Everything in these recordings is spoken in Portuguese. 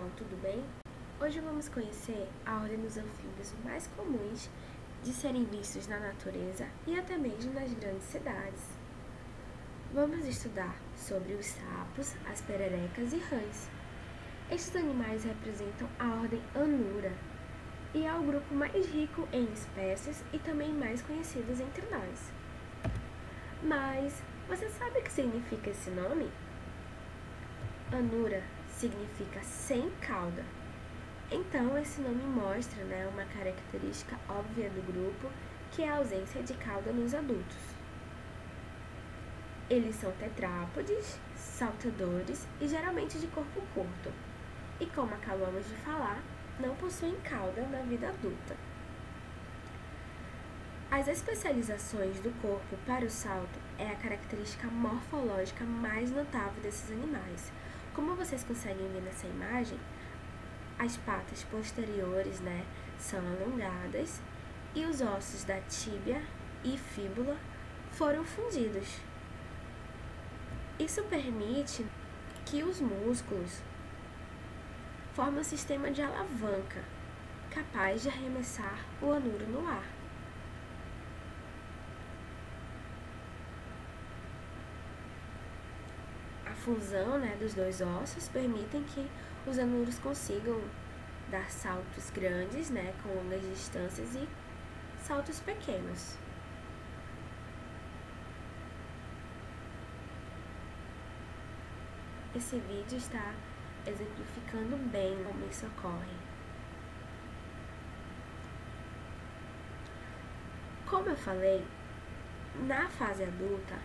pessoal, tudo bem? Hoje vamos conhecer a ordem dos anfíbios mais comuns de serem vistos na natureza e até mesmo nas grandes cidades. Vamos estudar sobre os sapos, as pererecas e rãs. Estes animais representam a ordem Anura e é o grupo mais rico em espécies e também mais conhecidos entre nós. Mas você sabe o que significa esse nome? Anura significa sem cauda. Então, esse nome mostra uma característica óbvia do grupo, que é a ausência de cauda nos adultos. Eles são tetrápodes, saltadores e geralmente de corpo curto. E como acabamos de falar, não possuem cauda na vida adulta. As especializações do corpo para o salto é a característica morfológica mais notável desses animais. Como vocês conseguem ver nessa imagem, as patas posteriores são alongadas e os ossos da tíbia e fíbula foram fundidos. Isso permite que os músculos formem um sistema de alavanca capaz de arremessar o anuro no ar. A fusão dos dois ossos permitem que os anuros consigam dar saltos grandes, com longas distâncias e saltos pequenos. Esse vídeo está exemplificando bem como isso ocorre. Como eu falei, na fase adulta,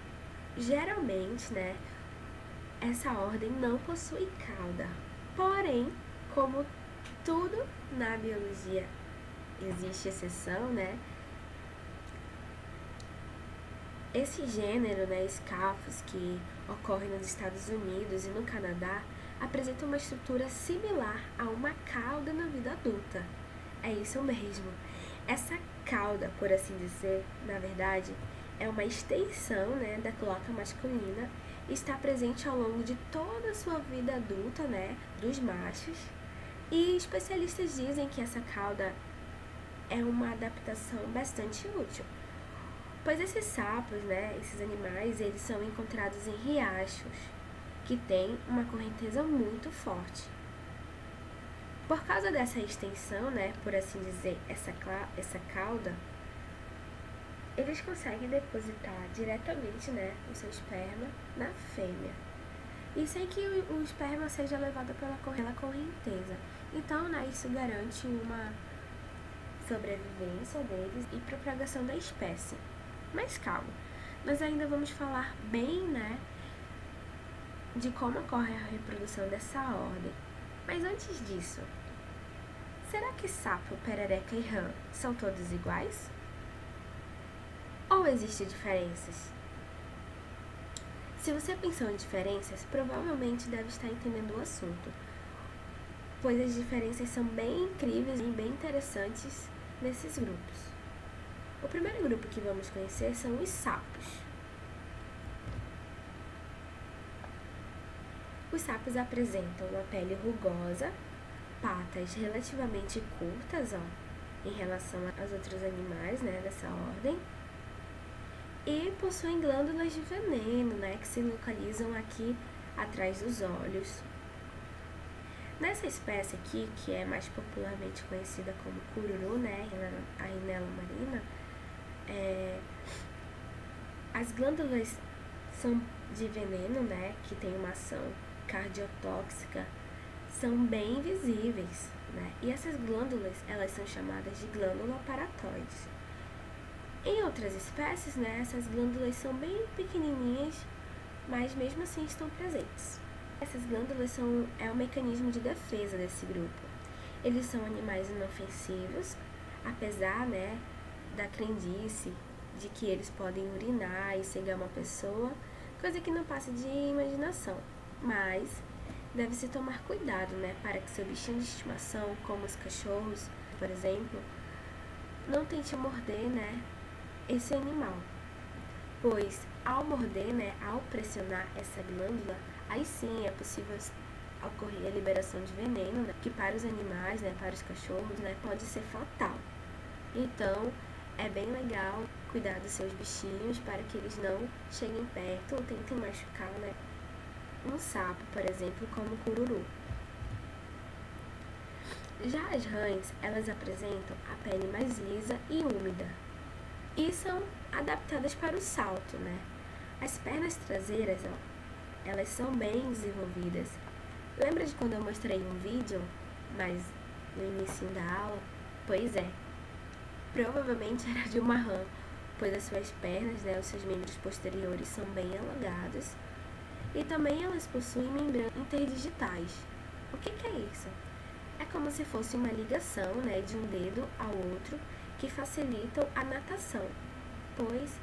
geralmente, essa ordem não possui cauda. Porém, como tudo na biologia existe exceção, esse gênero, Scaphus, que ocorre nos Estados Unidos e no Canadá, apresenta uma estrutura similar a uma cauda na vida adulta. É isso mesmo. Essa cauda, por assim dizer, na verdade, é uma extensão da cloaca masculina e está presente ao longo de toda a sua vida adulta, dos machos. E especialistas dizem que essa cauda é uma adaptação bastante útil, pois esses sapos, esses animais, eles são encontrados em riachos que têm uma correnteza muito forte. Por causa dessa extensão, por assim dizer, essa cauda, eles conseguem depositar diretamente o seu esperma na fêmea, e sem que o esperma seja levado pela correnteza. Então, isso garante uma sobrevivência deles e propagação da espécie. Mas calma, nós ainda vamos falar bem, de como ocorre a reprodução dessa ordem. Mas antes disso, será que sapo, perereca e rã são todos iguais? Ou existem diferenças? Se você pensou em diferenças, provavelmente deve estar entendendo o assunto, pois as diferenças são bem incríveis e bem interessantes nesses grupos. O primeiro grupo que vamos conhecer são os sapos. Os sapos apresentam uma pele rugosa, patas relativamente curtas, em relação aos outros animais, dessa ordem, e possuem glândulas de veneno, que se localizam aqui atrás dos olhos. Nessa espécie aqui, que é mais popularmente conhecida como cururu, a Rhinella marina, as glândulas são de veneno, que tem uma ação cardiotóxica, são bem visíveis, e essas glândulas, elas são chamadas de glândula paratoides. Em outras espécies, essas glândulas são bem pequenininhas, mas mesmo assim estão presentes. Essas glândulas é um mecanismo de defesa desse grupo. Eles são animais inofensivos, apesar da crendice de que eles podem urinar e cegar uma pessoa, coisa que não passa de imaginação. Mas deve-se tomar cuidado, para que seu bichinho de estimação, como os cachorros, por exemplo, não tente morder, esse animal, pois ao morder, ao pressionar essa glândula, aí sim é possível ocorrer a liberação de veneno, né, que para os animais, né, para os cachorros, né, pode ser fatal. Então, é bem legal cuidar dos seus bichinhos para que eles não cheguem perto ou tentem machucar, né, um sapo, por exemplo, como o cururu. Já as rãs, elas apresentam a pele mais lisa e úmida e são adaptadas para o salto, né? As pernas traseiras, ó, elas são bem desenvolvidas. Lembra de quando eu mostrei um vídeo, mas no início da aula? Pois é, provavelmente era de uma rã, pois as suas pernas, né, os seus membros posteriores são bem alongados e também elas possuem membranas interdigitais. O que é isso? É como se fosse uma ligação, né, de um dedo ao outro que facilitam a natação, pois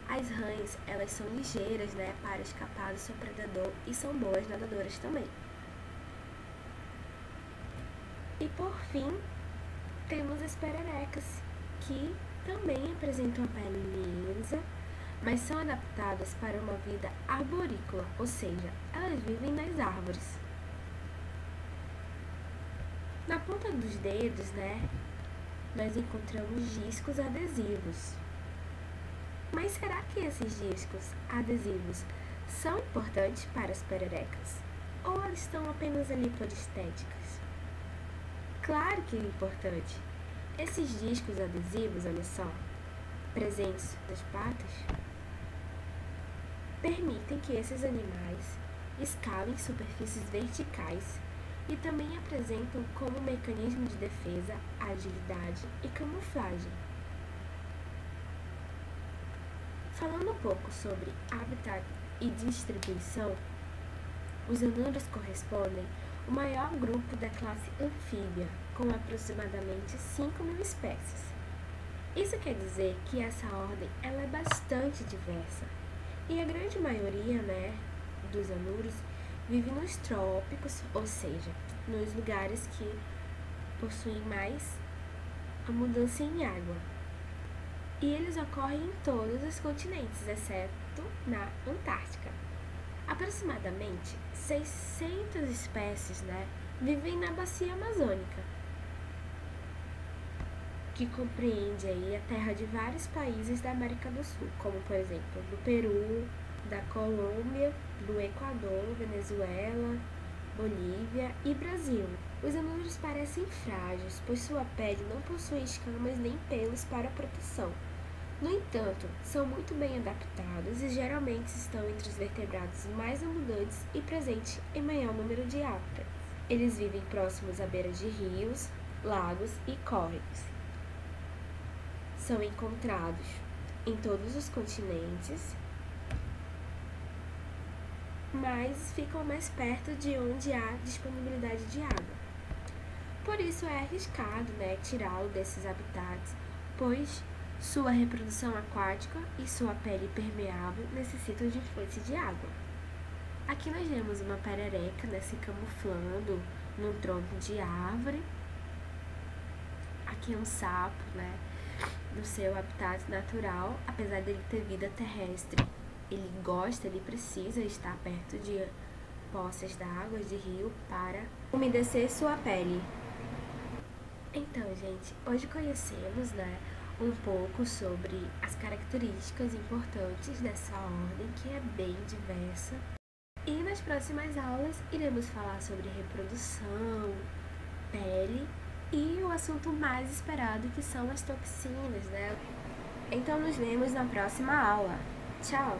as rãs, elas são ligeiras, né, para escapar do seu predador e são boas nadadoras também. E por fim, temos as pererecas, que também apresentam a pele lisa, mas são adaptadas para uma vida arborícola, ou seja, elas vivem nas árvores. Na ponta dos dedos, né, nós encontramos discos adesivos. Mas será que esses discos adesivos são importantes para as pererecas? Ou eles estão apenas ali por estéticas? Claro que é importante. Esses discos adesivos, olha só, presentes nas patas, permitem que esses animais escalem superfícies verticais e também apresentam como mecanismo de defesa, agilidade e camuflagem. Falando um pouco sobre habitat e distribuição, os anúrios correspondem ao maior grupo da classe anfíbia, com aproximadamente 5.000 espécies. Isso quer dizer que essa ordem ela é bastante diversa, e a grande maioria, né, dos anúrios vive nos trópicos, ou seja, nos lugares que possuem mais a mudança em água. E eles ocorrem em todos os continentes, exceto na Antártica. Aproximadamente 600 espécies, né, vivem na bacia amazônica, que compreende aí a terra de vários países da América do Sul, como por exemplo do Peru, da Colômbia, do Equador, Venezuela, Bolívia e Brasil. Os anúrios parecem frágeis, pois sua pele não possui escamas nem pelos para proteção. No entanto, são muito bem adaptados e geralmente estão entre os vertebrados mais abundantes e presentes em maior número de hábitats. Eles vivem próximos à beira de rios, lagos e córregos. São encontrados em todos os continentes, mas ficam mais perto de onde há disponibilidade de água. Por isso é arriscado, né, tirá-lo desses habitats, pois sua reprodução aquática e sua pele permeável necessitam de fonte de água. Aqui nós vemos uma perereca, né, se camuflando num tronco de árvore. Aqui é um sapo, né, no seu habitat natural, apesar dele ter vida terrestre. Ele gosta, ele precisa estar perto de poças d'água, de rio, para umedecer sua pele. Então, gente, hoje conhecemos, né, um pouco sobre as características importantes dessa ordem, que é bem diversa. E nas próximas aulas iremos falar sobre reprodução, pele e o assunto mais esperado, que são as toxinas, né? Então nos vemos na próxima aula. Tchau!